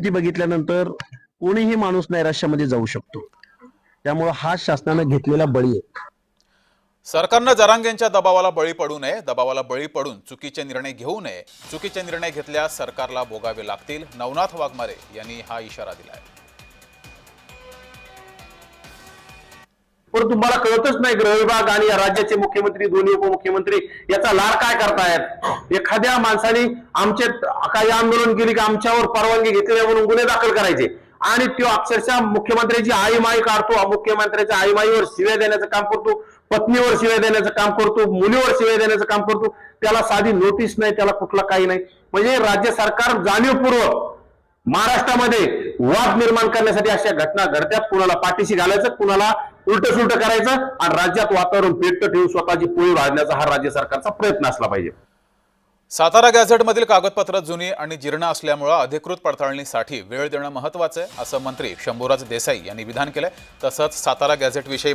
ती बघितल्यानंतर कोणीही माणूस नैराश्यामध्ये जाऊ शकतो. त्यामुळे हा शासनाने घेतलेला बळी आहे. सरकारनं जरांगेंच्या दबावाला बळी पडू नये, दबावाला बळी पडून चुकीचे निर्णय घेऊ नये. चुकीचे निर्णय घेतल्यास सरकारला भोगावे लागतील. नवनाथ वाघमारे यांनी हा इशारा दिलाय. पण तुम्हाला कळतच नाही गृह विभाग आणि या राज्याचे मुख्यमंत्री दोन्ही उपमुख्यमंत्री याचा लाड काय करतायत. एखाद्या माणसाने आमचे काही आंदोलन केली की आमच्यावर परवानगी घेतली म्हणून गुन्हे दाखल करायचे आणि तो अक्षरशः मुख्यमंत्र्याची आईमाई काढतो, मुख्यमंत्र्याच्या आईमाईवर शिव्या देण्याचं काम करतो, पत्नीवर शिव्या देण्याचं काम करतो, मुलीवर शिव्या देण्याचं काम करतो. त्याला साधी नोटीस नाही, त्याला कुठला काही नाही. म्हणजे राज्य सरकार जाणीवपूर्वक महाराष्ट्रामध्ये वाद निर्माण करण्यासाठी अशा घटना घडत्यात. कुणाला पाठीशी घालायचं, कुणाला उलट सुलट करायचं आणि राज्यात वातावरण पेट ठेवून स्वतःची पोळी वाढण्याचा हा राज्य सरकारचा प्रयत्न असला पाहिजे. सातारा गॅझेटमधील कागदपत्र जुनी आणि जीर्ण असल्यामुळे अधिकृत पडताळणीसाठी वेळ देणं महत्त्वाचं आहे, असं मंत्री शंभूराज देसाई यांनी विधान केलंय. तसंच सातारा गॅझेटविषयी